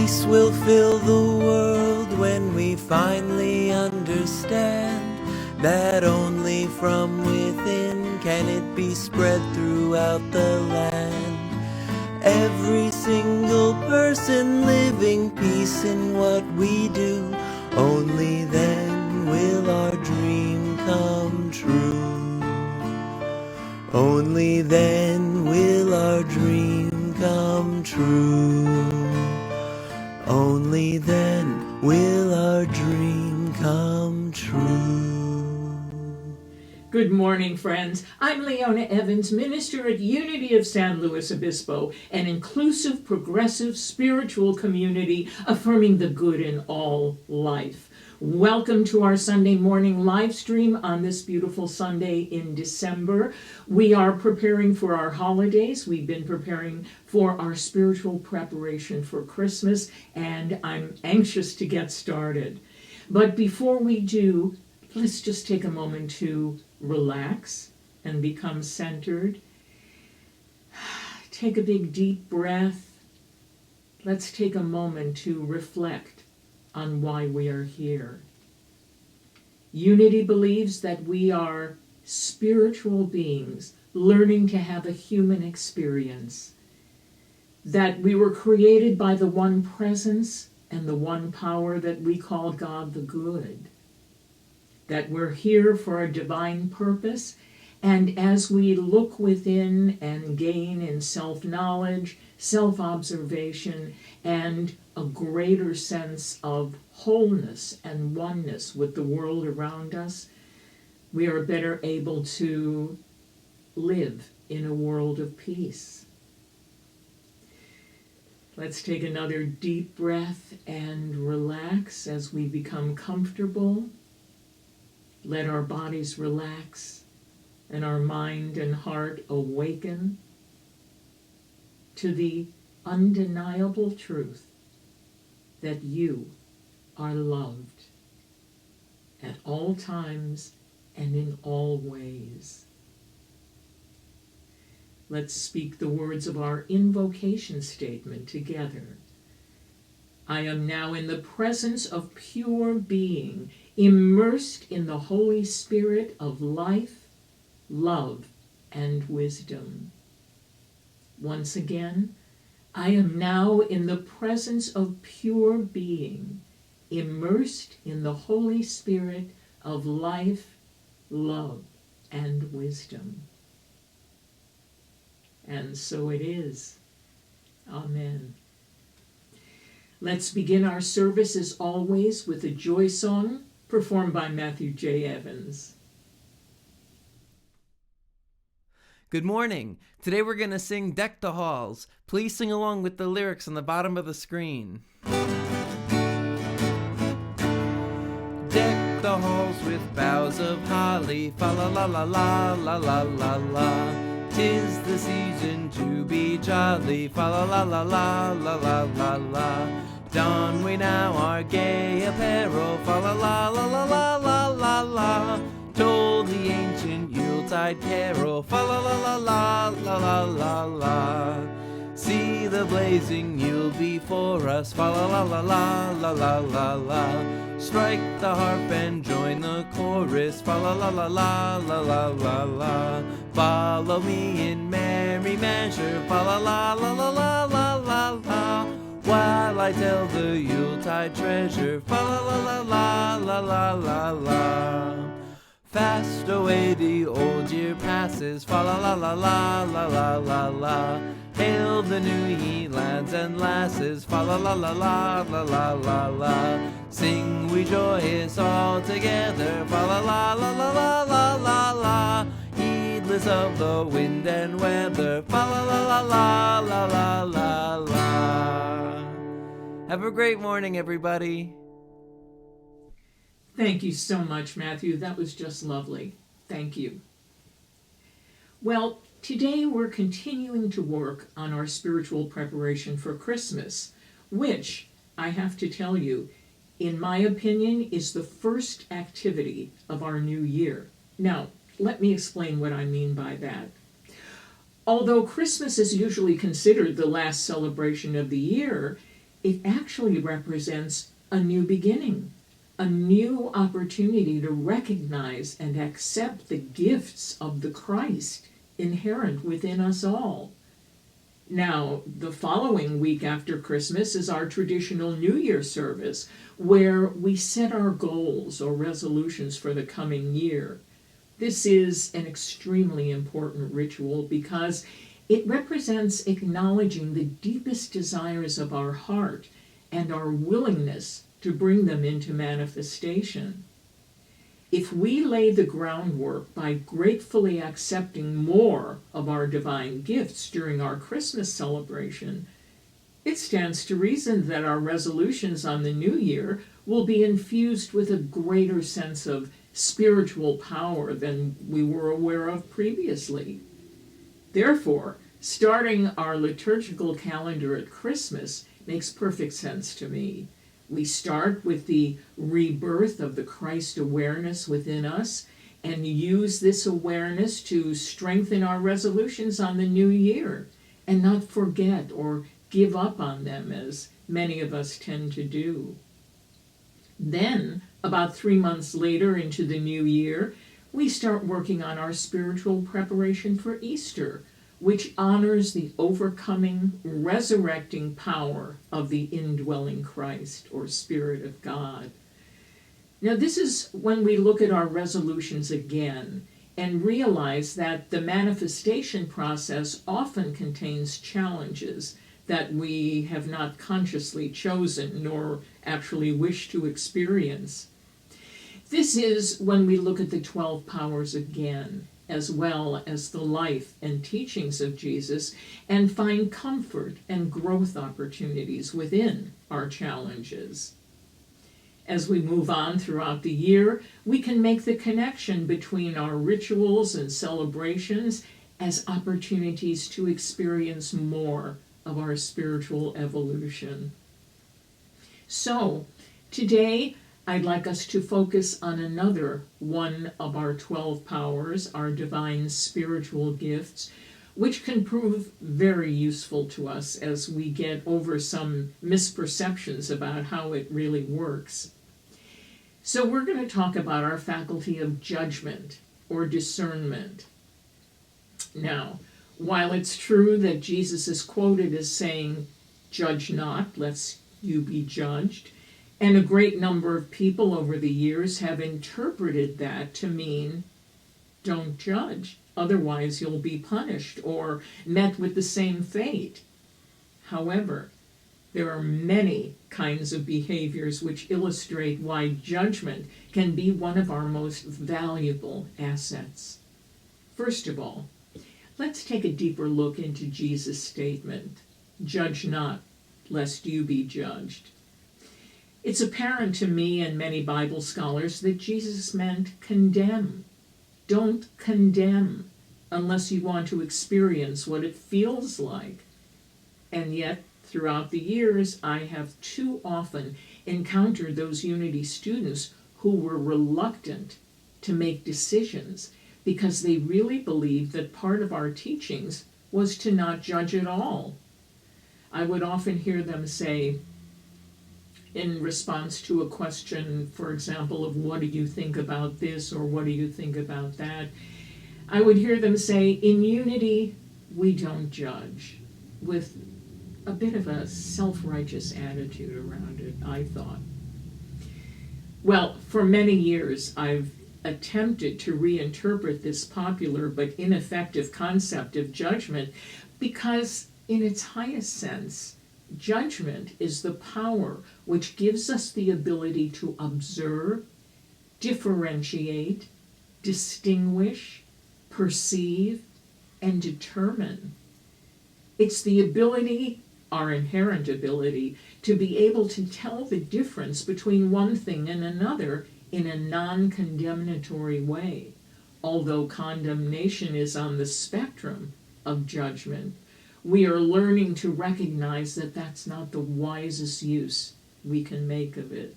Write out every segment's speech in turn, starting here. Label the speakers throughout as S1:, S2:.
S1: Peace will fill the world when we finally understand that only from within can it be spread throughout the land. Every single person living peace in what we do, only then will our dream come true. Only then will our dream come true. Only then will our dream come true.
S2: Good morning, friends. I'm Leona Evans, minister at Unity of San Luis Obispo, an inclusive, progressive, spiritual community affirming the good in all life. Welcome to our Sunday morning live stream on this beautiful Sunday in December. We are preparing for our holidays. We've been preparing for our spiritual preparation for Christmas, and I'm anxious to get started. But before we do, let's just take a moment to relax and become centered. Take a big deep breath. Let's take a moment to reflect on why we are here. Unity believes that we are spiritual beings learning to have a human experience, that we were created by the one presence and the one power that we call God the Good, that we're here for a divine purpose, and as we look within and gain in self-knowledge, self-observation, and a greater sense of wholeness and oneness with the world around us, we are better able to live in a world of peace. Let's take another deep breath and relax as we become comfortable. Let our bodies relax and our mind and heart awaken to the undeniable truth that you are loved at all times and in all ways. Let's speak the words of our invocation statement together. I am now in the presence of pure being, immersed in the Holy Spirit of life, love, and wisdom. Once again, I am now in the presence of pure being, immersed in the Holy Spirit of life, love, and wisdom. And so it is. Amen. Let's begin our service as always with a joy song performed by Matthew J. Evans.
S1: Good morning. Today we're going to sing Deck the Halls. Please sing along with the lyrics on the bottom of the screen. Deck the halls with boughs of holly, fa la la la la la la la la. 'Tis the season to be jolly, fa la la la la la la la la. Don we now our gay apparel, fa la la la la la la la la. Told the ancient Yuletide carol, fa la la la la la la la la. See the blazing Yule before us, fa la la la la la la la la. Strike the harp and join the chorus, fa la la la la la la la la. Follow me in merry measure, fa la la la la la la la la. While I tell the Yuletide treasure, fa la la la la la la la. Fast away the old year passes, fa la la la la la la la la. Hail the new ye lads and lasses, fa la la la la la la la la. Sing we joyous all together, fa la la la la la la la la. Heedless of the wind and weather, fa la la la la la la la la. Have a great morning, everybody.
S2: Thank you so much, Matthew. That was just lovely. Thank you. Well, today we're continuing to work on our spiritual preparation for Christmas, which, I have to tell you, in my opinion, is the first activity of our new year. Now, let me explain what I mean by that. Although Christmas is usually considered the last celebration of the year, it actually represents a new beginning, a new opportunity to recognize and accept the gifts of the Christ inherent within us all. Now, the following week after Christmas is our traditional New Year service, where we set our goals or resolutions for the coming year. This is an extremely important ritual because it represents acknowledging the deepest desires of our heart and our willingness to bring them into manifestation. If we lay the groundwork by gratefully accepting more of our divine gifts during our Christmas celebration, it stands to reason that our resolutions on the new year will be infused with a greater sense of spiritual power than we were aware of previously. Therefore, starting our liturgical calendar at Christmas makes perfect sense to me. We start with the rebirth of the Christ awareness within us and use this awareness to strengthen our resolutions on the new year and not forget or give up on them as many of us tend to do. Then, about 3 months later into the new year, we start working on our spiritual preparation for Easter, which honors the overcoming, resurrecting power of the indwelling Christ, or Spirit of God. Now, this is when we look at our resolutions again and realize that the manifestation process often contains challenges that we have not consciously chosen nor actually wish to experience. This is when we look at the 12 powers again, as well as the life and teachings of Jesus, and find comfort and growth opportunities within our challenges. As we move on throughout the year, we can make the connection between our rituals and celebrations as opportunities to experience more of our spiritual evolution. So, today, I'd like us to focus on another one of our 12 powers, our divine spiritual gifts, which can prove very useful to us as we get over some misperceptions about how it really works. So we're going to talk about our faculty of judgment or discernment. Now, while it's true that Jesus is quoted as saying, "Judge not, lest you be judged," and a great number of people over the years have interpreted that to mean, don't judge, otherwise you'll be punished or met with the same fate. However, there are many kinds of behaviors which illustrate why judgment can be one of our most valuable assets. First of all, let's take a deeper look into Jesus' statement, "Judge not, lest you be judged." It's apparent to me and many Bible scholars that Jesus meant condemn. Don't condemn unless you want to experience what it feels like. And yet, throughout the years, I have too often encountered those Unity students who were reluctant to make decisions because they really believed that part of our teachings was to not judge at all. I would often hear them say, in response to a question, for example, of what do you think about this or what do you think about that, I would hear them say, in Unity, we don't judge, with a bit of a self-righteous attitude around it, I thought. Well, for many years, I've attempted to reinterpret this popular but ineffective concept of judgment because, in its highest sense, judgment is the power which gives us the ability to observe, differentiate, distinguish, perceive, and determine. It's the ability, our inherent ability, to be able to tell the difference between one thing and another in a non-condemnatory way, although condemnation is on the spectrum of judgment. We are learning to recognize that that's not the wisest use we can make of it.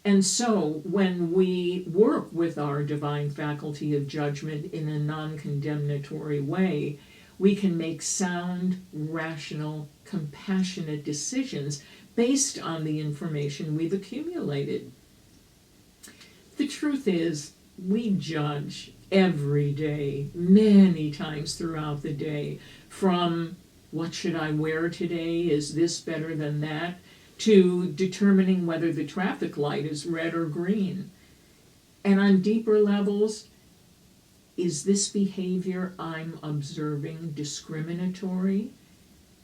S2: And so, when we work with our divine faculty of judgment in a non-condemnatory way, we can make sound, rational, compassionate decisions based on the information we've accumulated. The truth is, we judge every day, many times throughout the day, from what should I wear today, is this better than that, to determining whether the traffic light is red or green. And on deeper levels, is this behavior I'm observing discriminatory?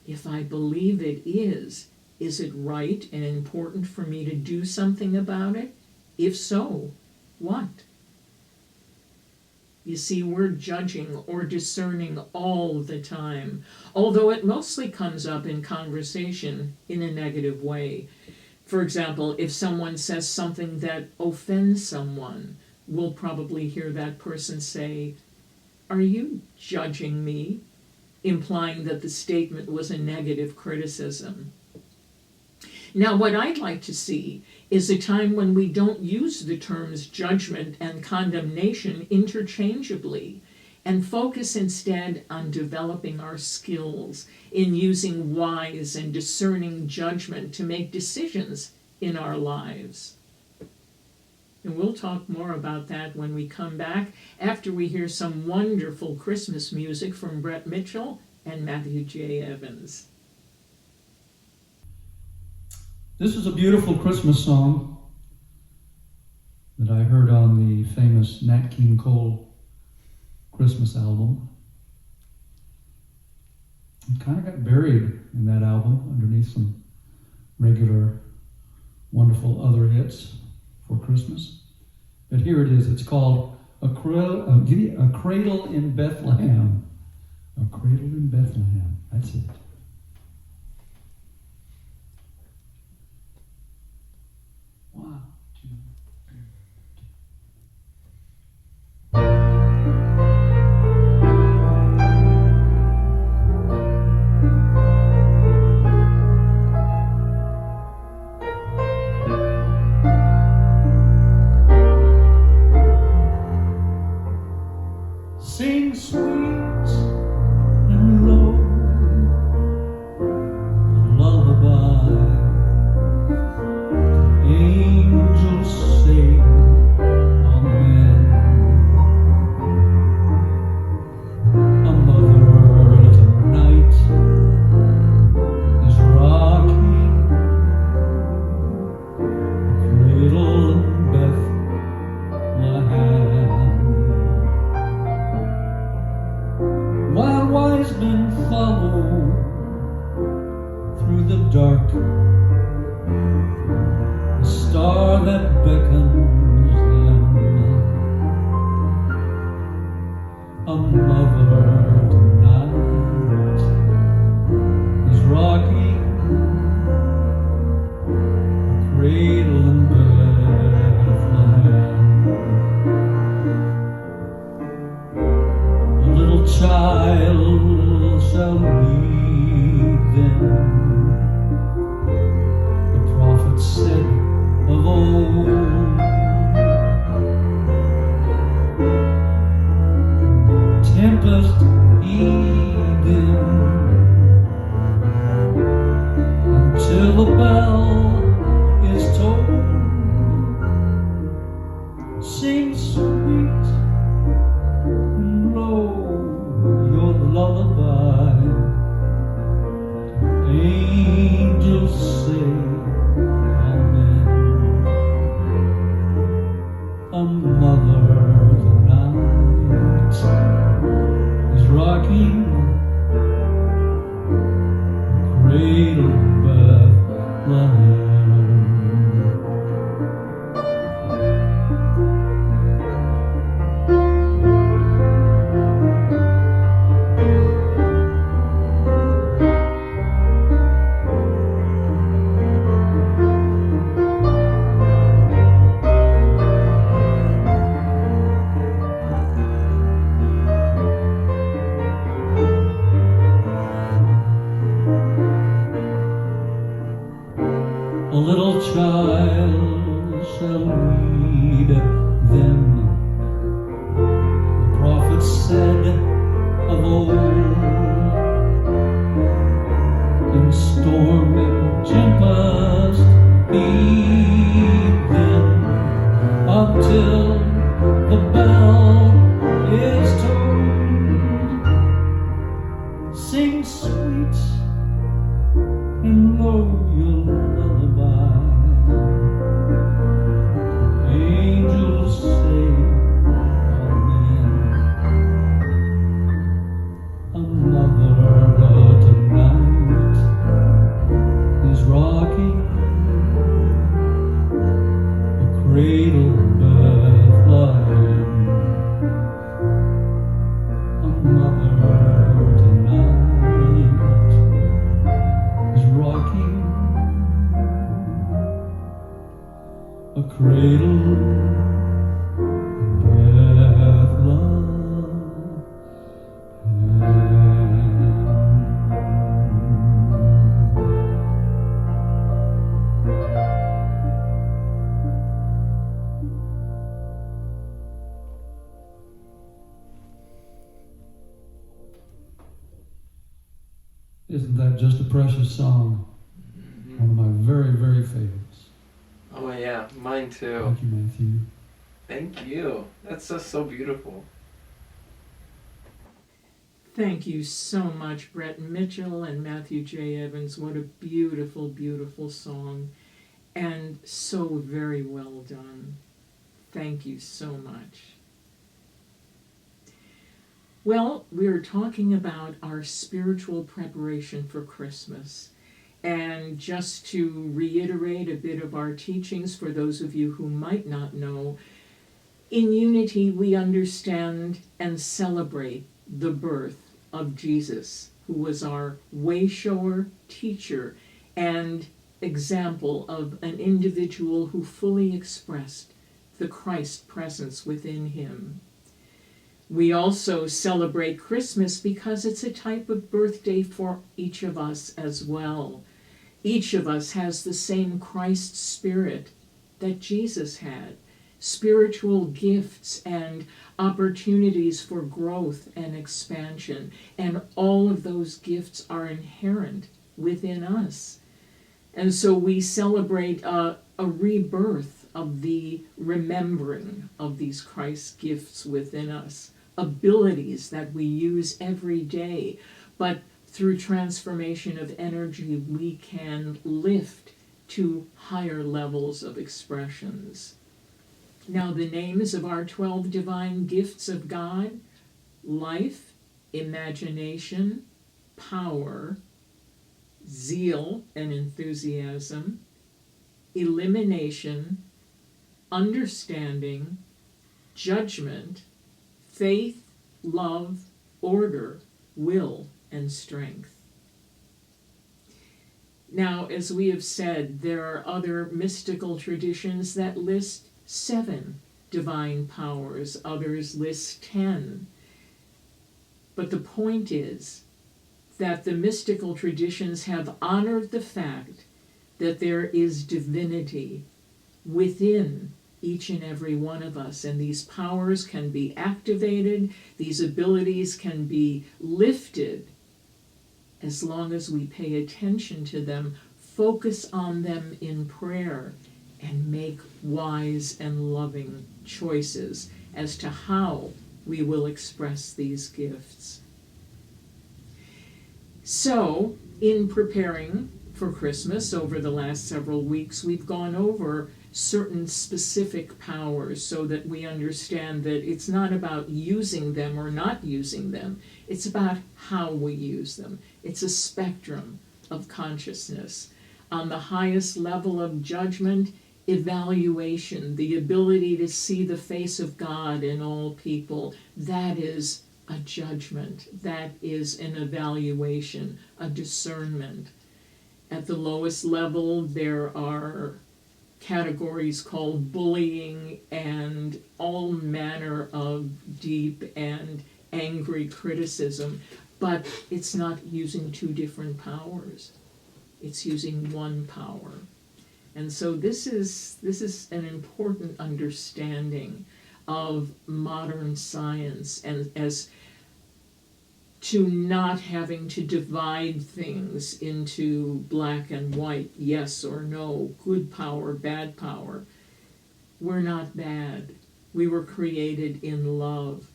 S2: If I believe it is it right and important for me to do something about it? If so, what? You see, we're judging or discerning all the time, although it mostly comes up in conversation in a negative way. For example, if someone says something that offends someone, we'll probably hear that person say, "Are you judging me?" implying that the statement was a negative criticism. Now, what I'd like to see is a time when we don't use the terms judgment and condemnation interchangeably, and focus instead on developing our skills in using wise and discerning judgment to make decisions in our lives. And we'll talk more about that when we come back, after we hear some wonderful Christmas music from Brett Mitchell and Matthew J. Evans.
S3: This is a beautiful Christmas song that I heard on the famous Nat King Cole Christmas album. It kind of got buried in that album underneath some regular, wonderful other hits for Christmas. But here it is. It's called A Cradle in Bethlehem. A Cradle in Bethlehem. That's it. One, two, three. Sing sweet and low, a lullaby. Angels sing, amen. A mother tonight is rocking a cradle in Bethlehem. While wise men follow through the dark, the star that beckons them, a mother tonight is rocking a cradle in Bethlehem. A little child shall lead them, the prophet said of old. Tempest heed them until the bell is tolled. Sing sweet and low your lullaby. Angels sing, amen. A mother tonight is rocking a cradle in Bethlehem. A little child shall lead them, the prophet said of old. In storm and tempest, even until the bell is tolled. Sing sweet and low your lullaby. Angels say amen. Another tonight is rocking the cradle Bethlehem. Another tonight is rocking a cradle Isn't that just a precious song? One of my very, very favorites.
S1: Oh yeah, mine too.
S3: Thank you, Matthew.
S1: Thank you. That's just so beautiful.
S2: Thank you so much, Brett Mitchell and Matthew J. Evans. What a beautiful, beautiful song. And so very well done. Thank you so much. Well, we're talking about our spiritual preparation for Christmas. And just to reiterate a bit of our teachings for those of you who might not know, in unity we understand and celebrate the birth of Jesus, who was our way-shower, teacher, and example of an individual who fully expressed the Christ presence within him. We also celebrate Christmas because it's a type of birthday for each of us as well. Each of us has the same Christ spirit that Jesus had, spiritual gifts and opportunities for growth and expansion, and all of those gifts are inherent within us. And so we celebrate a rebirth of the remembering of these Christ gifts within us, abilities that we use every day, but through transformation of energy we can lift to higher levels of expressions. Now, the names of our 12 divine gifts of God: life, imagination, power, zeal and enthusiasm, elimination, understanding, judgment, faith, love, order, will, and strength. Now, as we have said, there are other mystical traditions that list 7 divine powers, others list 10. But the point is that the mystical traditions have honored the fact that there is divinity within each and every one of us, and these powers can be activated, these abilities can be lifted as long as we pay attention to them, focus on them in prayer, and make wise and loving choices as to how we will express these gifts. So, in preparing for Christmas over the last several weeks, we've gone over certain specific powers so that we understand that it's not about using them or not using them. It's about how we use them. It's a spectrum of consciousness. On the highest level of judgment, evaluation, the ability to see the face of God in all people, that is a judgment. That is an evaluation, a discernment. At the lowest level, there are categories called bullying and all manner of deep and angry criticism, but it's not using 2 different powers. It's using one power. And so this is an important understanding of modern science, and as to not having to divide things into black and white, yes or no, good power, bad power. We're not bad. We were created in love.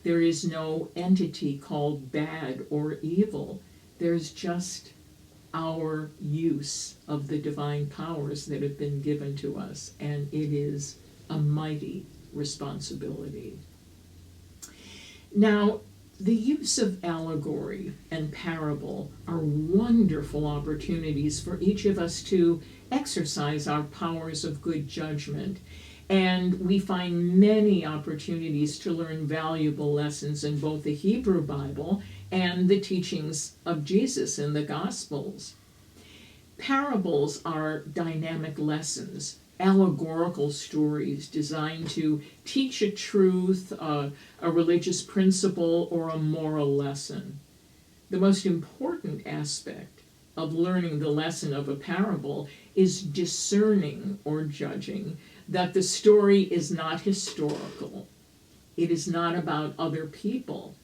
S2: There is no entity called bad or evil. There's just our use of the divine powers that have been given to us, and it is a mighty responsibility. Now, the use of allegory and parable are wonderful opportunities for each of us to exercise our powers of good judgment. And we find many opportunities to learn valuable lessons in both the Hebrew Bible and the teachings of Jesus in the Gospels. Parables are dynamic lessons, allegorical stories designed to teach a truth, a religious principle, or a moral lesson. The most important aspect of learning the lesson of a parable is discerning or judging that the story is not historical. It is not about other people,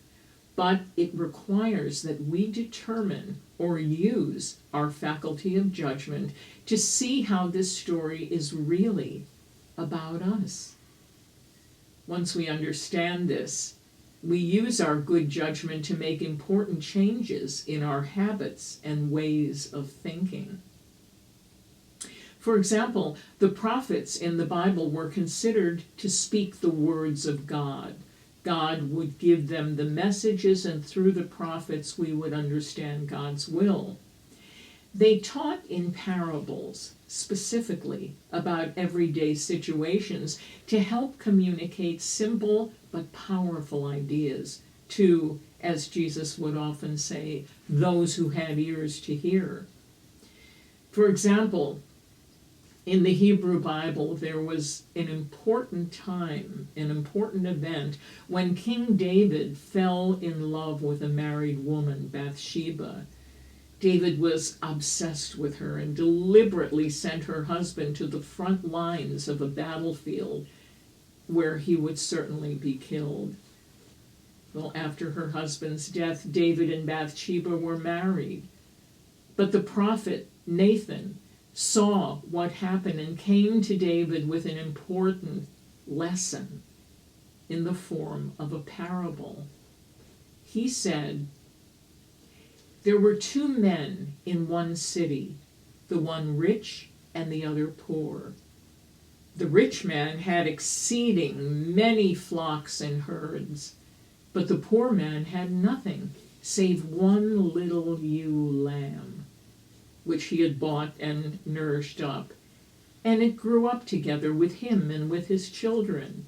S2: but it requires that we determine or use our faculty of judgment to see how this story is really about us. Once we understand this, we use our good judgment to make important changes in our habits and ways of thinking. For example, the prophets in the Bible were considered to speak the words of God. God would give them the messages, and through the prophets we would understand God's will. They taught in parables, specifically about everyday situations, to help communicate simple but powerful ideas to, as Jesus would often say, those who had ears to hear. For example, in the Hebrew Bible, there was an important time, an important event, when King David fell in love with a married woman, Bathsheba. David was obsessed with her and deliberately sent her husband to the front lines of a battlefield where he would certainly be killed. Well, after her husband's death, David and Bathsheba were married. But the prophet Nathan saw what happened and came to David with an important lesson in the form of a parable. He said, "There were two men in one city, the one rich and the other poor. The rich man had exceeding many flocks and herds, but the poor man had nothing save one little ewe lamb, which he had bought and nourished up. And it grew up together with him and with his children.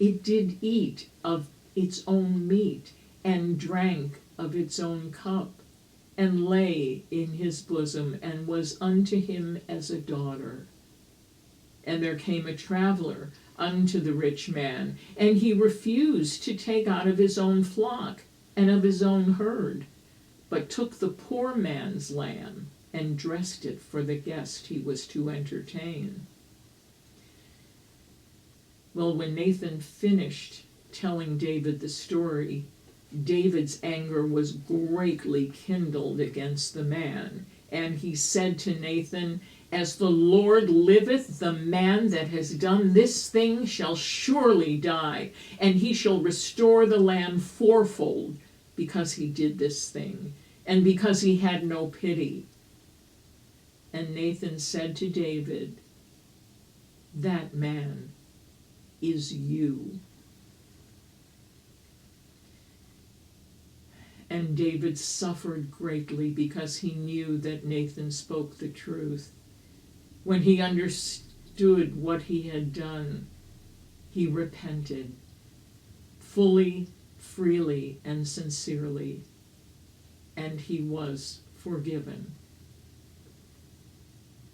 S2: It did eat of its own meat, and drank of its own cup, and lay in his bosom, and was unto him as a daughter. And there came a traveler unto the rich man, and he refused to take out of his own flock and of his own herd, but took the poor man's lamb, and dressed it for the guest he was to entertain." Well, when Nathan finished telling David the story, David's anger was greatly kindled against the man, and he said to Nathan, "As the Lord liveth, the man that has done this thing shall surely die, and he shall restore the land fourfold, because he did this thing, and because he had no pity." And Nathan said to David, "That man is you." And David suffered greatly because he knew that Nathan spoke the truth. When he understood what he had done, he repented fully, freely, and sincerely, and he was forgiven.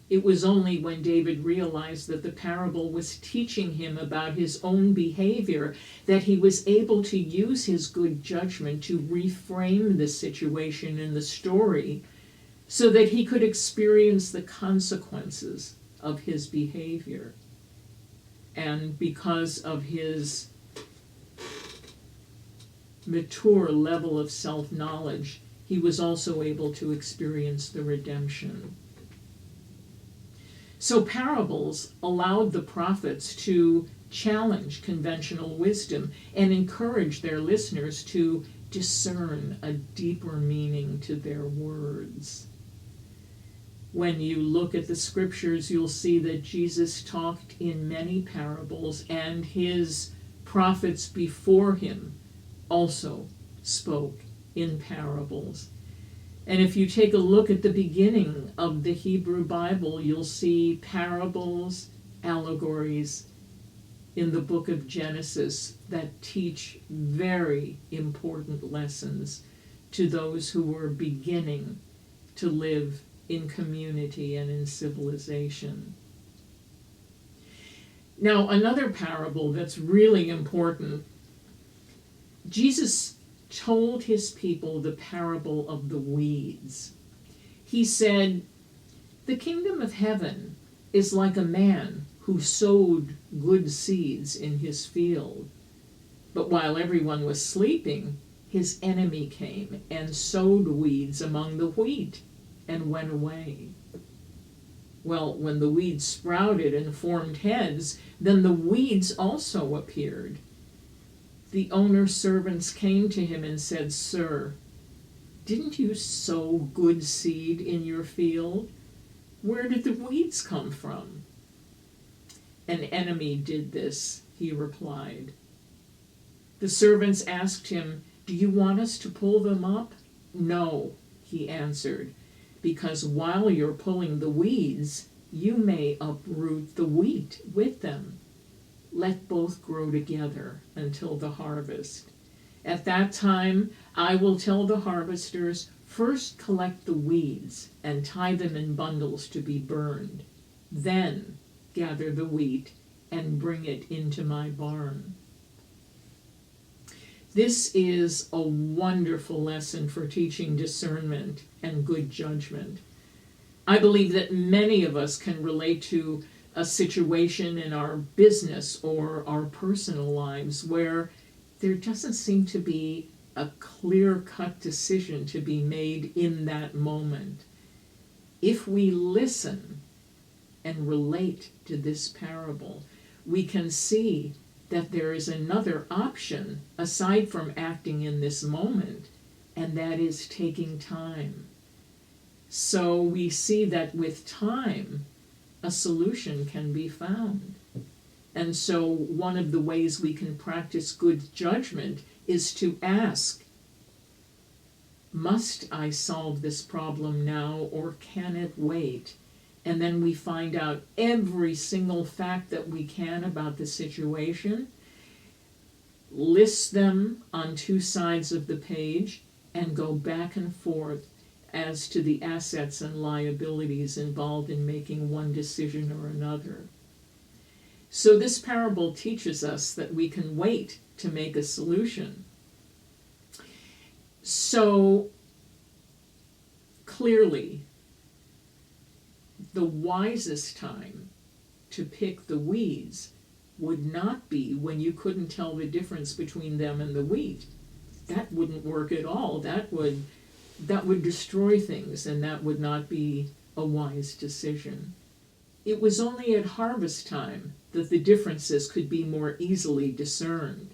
S2: It was only when David realized that the parable was teaching him about his own behavior that he was able to use his good judgment to reframe the situation in the story so that he could experience the consequences of his behavior. And because of his mature level of self-knowledge, he was also able to experience the redemption. So parables allowed the prophets to challenge conventional wisdom and encourage their listeners to discern a deeper meaning to their words. When you look at the scriptures, you'll see that Jesus talked in many parables, and his prophets before him also spoke in parables. And if you take a look at the beginning of the Hebrew Bible, you'll see parables, allegories in the book of Genesis that teach very important lessons to those who were beginning to live in community and in civilization. Now, another parable that's really important, Jesus told his people the parable of the weeds. He said, "The kingdom of heaven is like a man who sowed good seeds in his field. But while everyone was sleeping, his enemy came and sowed weeds among the wheat and went away. Well, when the weeds sprouted and formed heads, then the weeds also appeared. The owner's servants came to him and said, 'Sir, didn't you sow good seed in your field? Where did the weeds come from?' 'An enemy did this,' he replied. The servants asked him, 'Do you want us to pull them up?' 'No,' he answered, 'because while you're pulling the weeds, you may uproot the wheat with them. Let both grow together until the harvest. At that time, I will tell the harvesters, first collect the weeds and tie them in bundles to be burned. Then gather the wheat and bring it into my barn.'" This is a wonderful lesson for teaching discernment and good judgment. I believe that many of us can relate to a situation in our business or our personal lives where there doesn't seem to be a clear-cut decision to be made in that moment. If we listen and relate to this parable, we can see that there is another option aside from acting in this moment, and that is taking time. So we see that with time, a solution can be found. And so one of the ways we can practice good judgment is to ask, must I solve this problem now, or can it wait? And then we find out every single fact that we can about the situation, list them on two sides of the page, and go back and forth as to the assets and liabilities involved in making one decision or another. So this parable teaches us that we can wait to make a solution. So clearly, the wisest time to pick the weeds would not be when you couldn't tell the difference between them and the wheat. That wouldn't work at all. That would destroy things, and that would not be a wise decision. It was only at harvest time that the differences could be more easily discerned.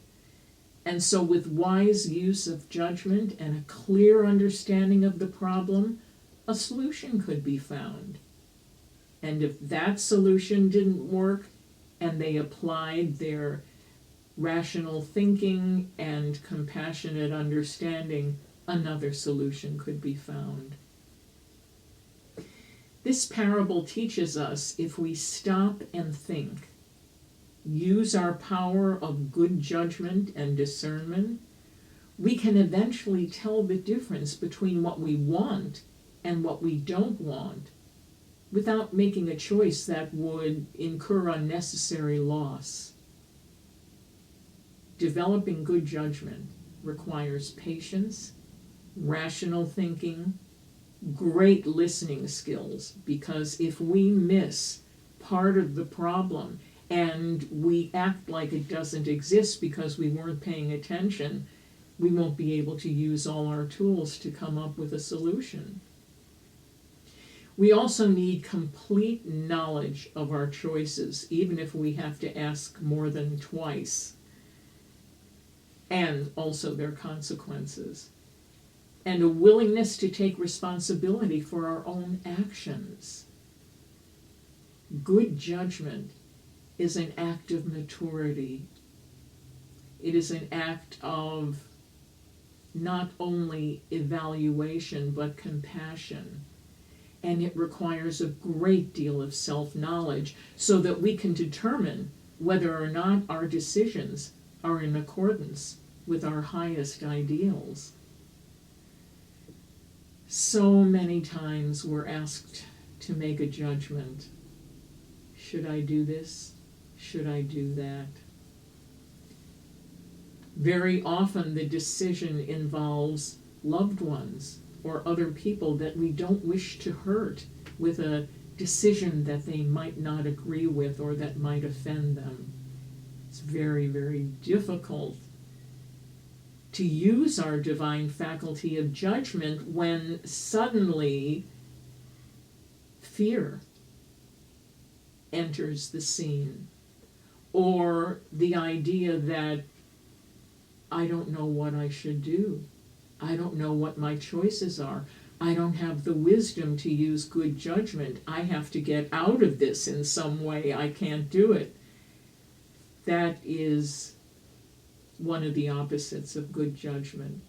S2: And so with wise use of judgment and a clear understanding of the problem, a solution could be found. And if that solution didn't work, and they applied their rational thinking and compassionate understanding, another solution could be found. This parable teaches us if we stop and think, use our power of good judgment and discernment, we can eventually tell the difference between what we want and what we don't want, without making a choice that would incur unnecessary loss. Developing good judgment requires patience, rational thinking, great listening skills, because if we miss part of the problem and we act like it doesn't exist because we weren't paying attention, we won't be able to use all our tools to come up with a solution. We also need complete knowledge of our choices, even if we have to ask more than twice, and also their consequences, and a willingness to take responsibility for our own actions. Good judgment is an act of maturity. It is an act of not only evaluation, but compassion. And it requires a great deal of self-knowledge so that we can determine whether or not our decisions are in accordance with our highest ideals. So many times we're asked to make a judgment. Should I do this? Should I do that? Very often the decision involves loved ones or other people that we don't wish to hurt with a decision that they might not agree with or that might offend them. It's very, very difficult to use our divine faculty of judgment when suddenly fear enters the scene, or the idea that I don't know what I should do. I don't know what my choices are. I don't have the wisdom to use good judgment. I have to get out of this in some way. I can't do it. That is one of the opposites of good judgment.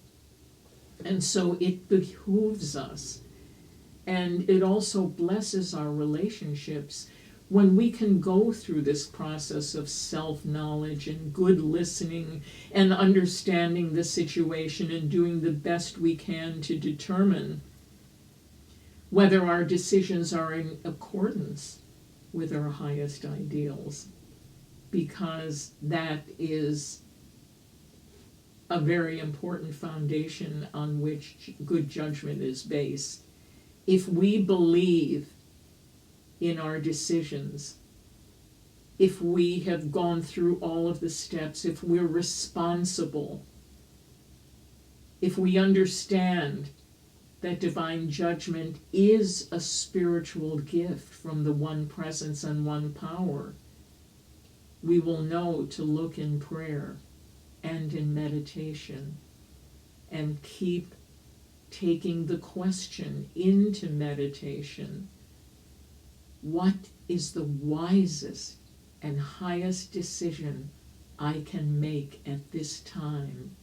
S2: And so it behooves us, and it also blesses our relationships when we can go through this process of self-knowledge and good listening and understanding the situation and doing the best we can to determine whether our decisions are in accordance with our highest ideals, because that is a very important foundation on which good judgment is based. If we believe in our decisions, if we have gone through all of the steps, if we're responsible, if we understand that divine judgment is a spiritual gift from the one presence and one power, we will know to look in prayer and in meditation and keep taking the question into meditation. What is the wisest and highest decision I can make at this time?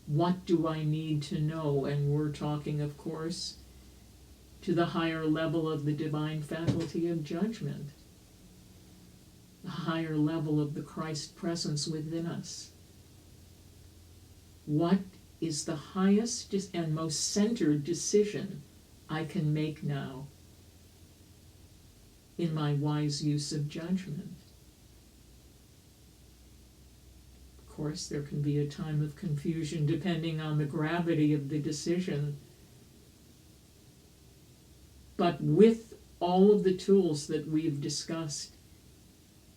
S2: What do I need to know? And we're talking, of course, to the higher level of the divine faculty of judgment, the higher level of the Christ presence within us. What is the highest and most centered decision I can make now in my wise use of judgment? Of course, there can be a time of confusion depending on the gravity of the decision. But with all of the tools that we've discussed,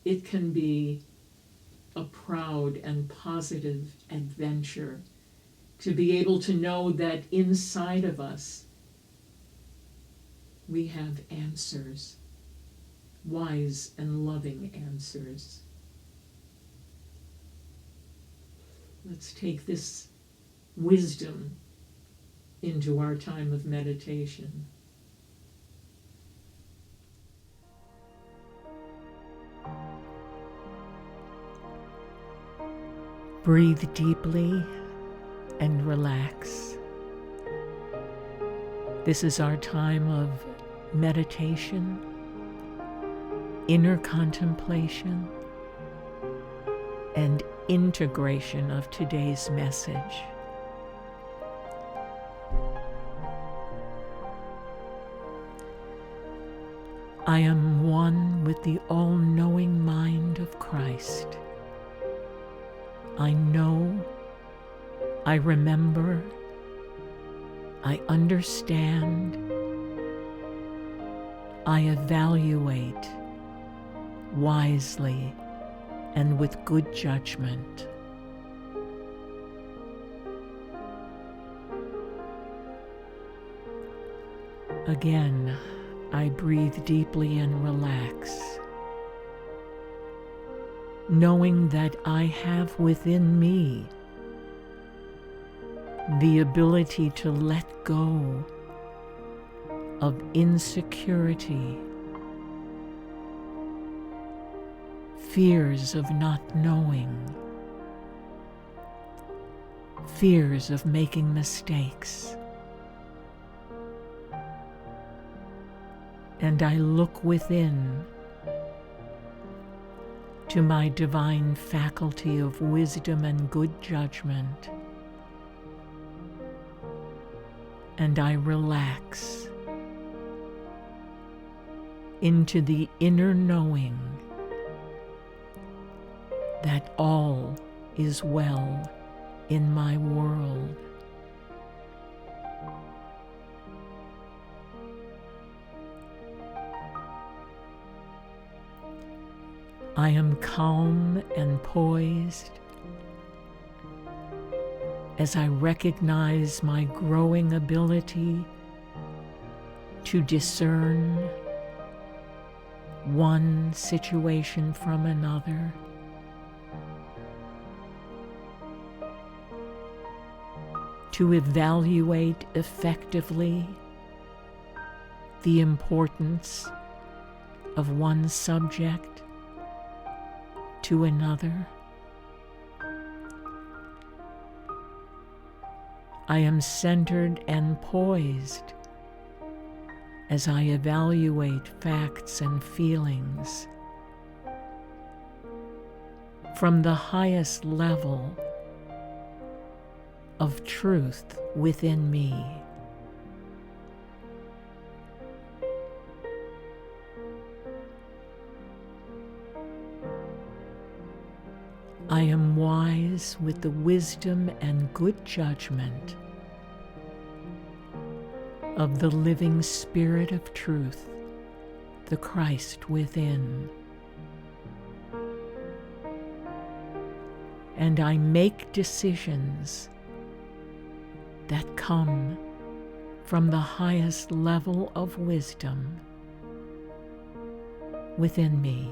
S2: it can be a proud and positive adventure to be able to know that inside of us we have answers, wise and loving answers. Let's take this wisdom into our time of meditation. Breathe deeply and relax. This is our time of meditation, inner contemplation, and integration of today's message. I am one with the all-knowing mind of Christ. I know, I remember, I understand, I evaluate wisely and with good judgment. Again, I breathe deeply and relax, knowing that I have within me the ability to let go of insecurity, fears of not knowing, fears of making mistakes. And I look within to my divine faculty of wisdom and good judgment, and I relax into the inner knowing that all is well in my world. I am calm and poised as I recognize my growing ability to discern one situation from another, to evaluate effectively the importance of one subject to another. I am centered and poised as I evaluate facts and feelings from the highest level of truth within me. I am wise with the wisdom and good judgment of the living Spirit of truth, the Christ within. And I make decisions that come from the highest level of wisdom within me.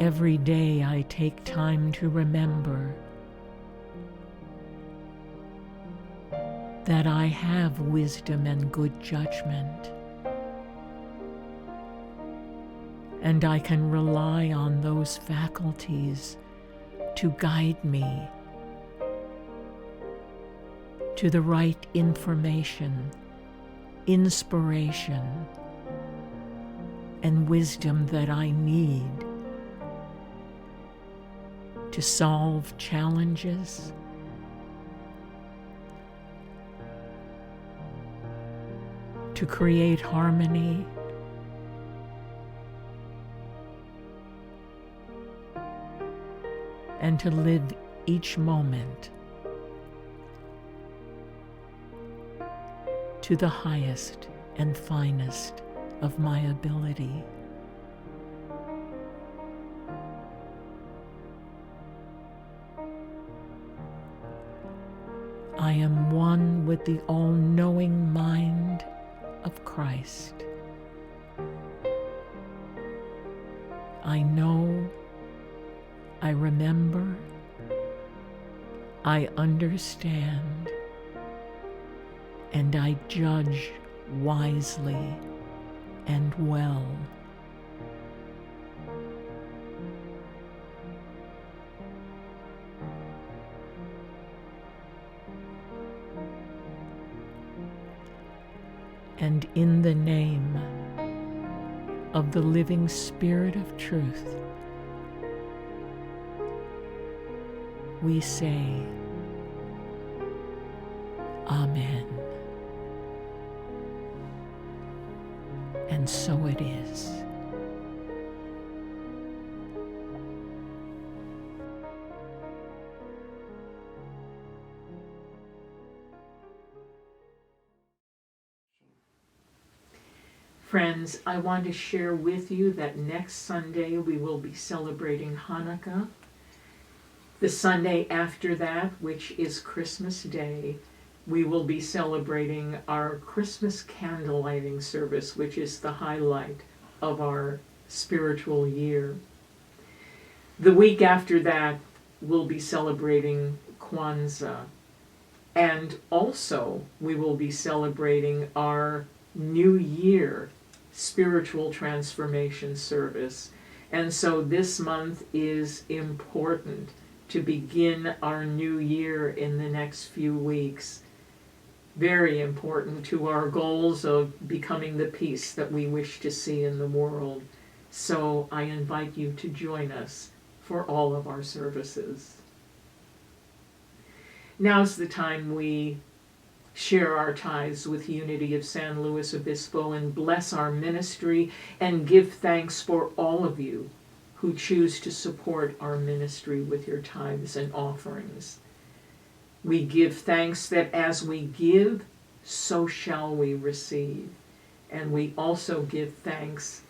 S2: Every day I take time to remember that I have wisdom and good judgment, and I can rely on those faculties to guide me to the right information, inspiration, and wisdom that I need to solve challenges, to create harmony, and to live each moment to the highest and finest of my ability. I am one with the all-knowing mind of Christ. I know, I remember, I understand, and I judge wisely and well. And in the name of the living Spirit of truth, we say, Amen. And so it is. Friends, I want to share with you that next Sunday we will be celebrating Hanukkah. The Sunday after that, which is Christmas Day, we will be celebrating our Christmas candle lighting service, which is the highlight of our spiritual year. The week after that, we'll be celebrating Kwanzaa. And also, we will be celebrating our New Year spiritual transformation service. And so this month is important to begin our new year in the next few weeks. Very important to our goals of becoming the peace that we wish to see in the world. So I invite you to join us for all of our services. Now's the time we share our tithes with Unity of San Luis Obispo and bless our ministry and give thanks for all of you who choose to support our ministry with your tithes and offerings. We give thanks that as we give, so shall we receive. And we also give thanks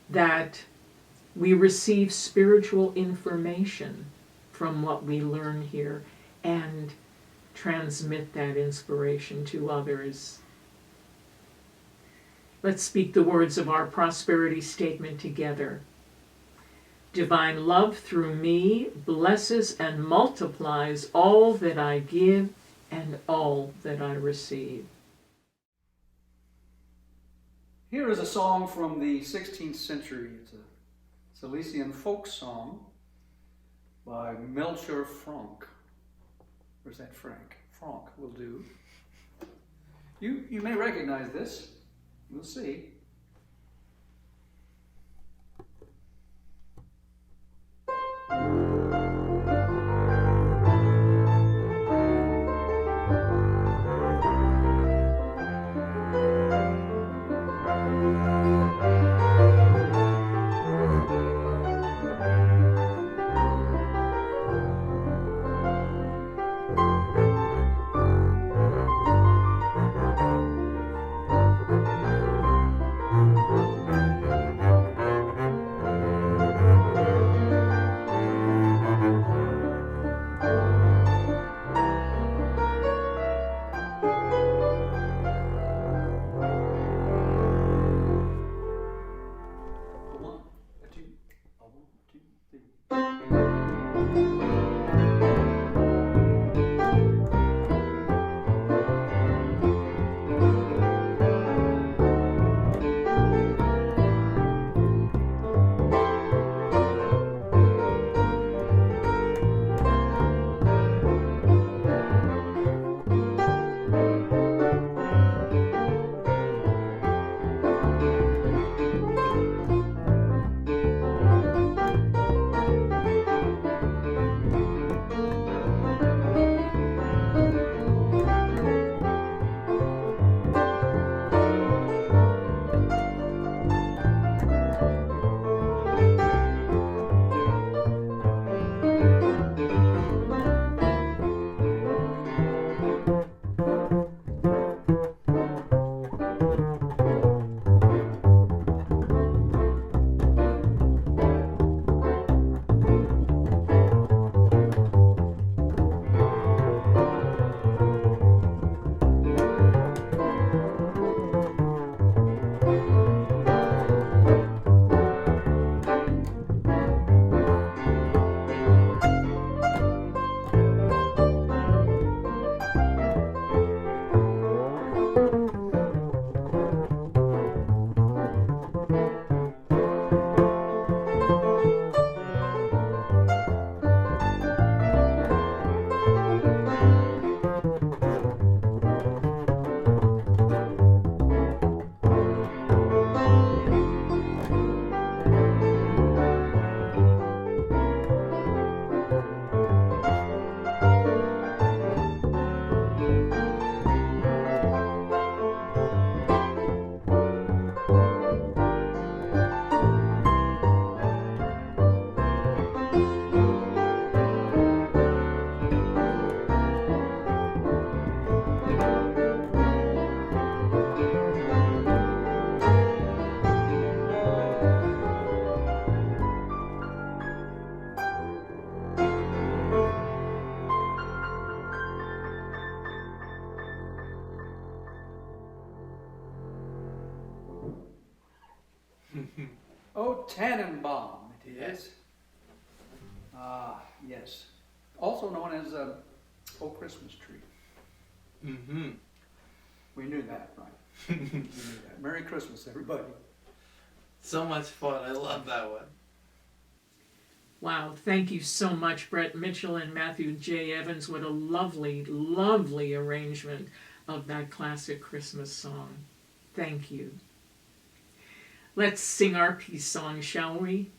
S2: that we receive spiritual information from what we learn here and transmit that inspiration to others. Let's speak the words of our prosperity statement together. Divine love through me blesses and multiplies all that I give and all that I receive.
S3: Here is a song from the 16th century. It's a Silesian folk song by Melchior Frank. Or is that Frank? Frank will do. You may recognize this. We'll see. Oh, Tannenbaum, it is. Ah, yes. Also known as Oh Christmas Tree.
S1: Mm-hmm.
S3: We knew that, right? We knew that. Merry Christmas, everybody.
S1: So much fun. I love that one.
S2: Wow, thank you so much, Brett Mitchell and Matthew J. Evans. What a lovely, lovely arrangement of that classic Christmas song. Thank you. Let's sing our peace song, shall we?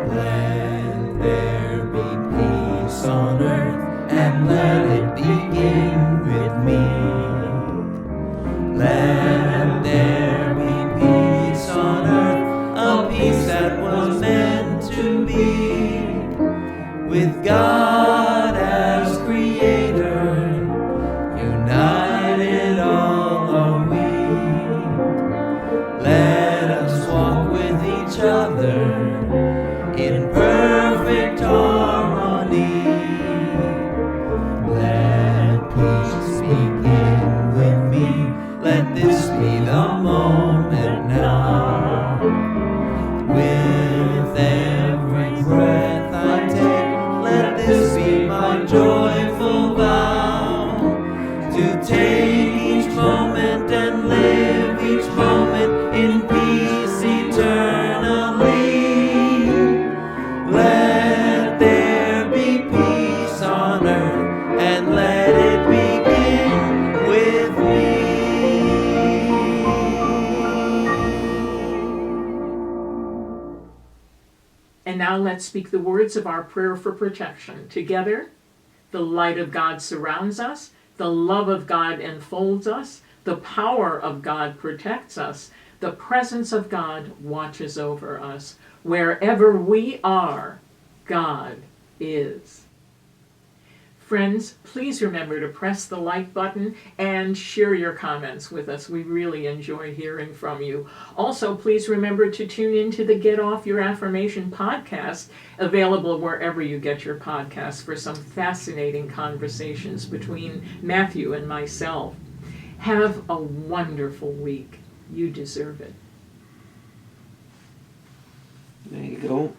S1: Let there be peace on earth, and let it begin with me. Let there be peace on earth, a peace that was meant to be. With God as creator, united all are we. Let us walk with each other in perfect harmony. Let peace begin with me. Let this be the moment now. With every breath I take, let this be my joyful vow. To take each moment and live each moment in peace eternally. Let there be peace on earth, and let it begin with me.
S2: And now let's speak the words of our prayer for protection. Together, the light of God surrounds us, the love of God enfolds us, the power of God protects us, the presence of God watches over us. Wherever we are, God is. Friends, please remember to press the like button and share your comments with us. We really enjoy hearing from you. Also, please remember to tune into the Get Off Your Affirmation podcast, available wherever you get your podcasts, for some fascinating conversations between Matthew and myself. Have a wonderful week. You deserve it.
S1: There you go.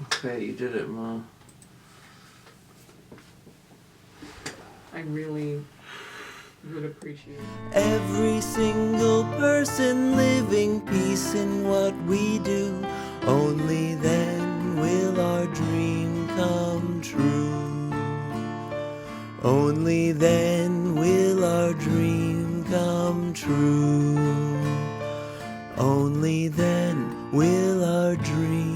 S1: Okay, you did it, Ma.
S2: I really would appreciate it.
S1: Every single person living peace in what we do. Only then will our dream come true. Only then will our dream come true. Only then will our dream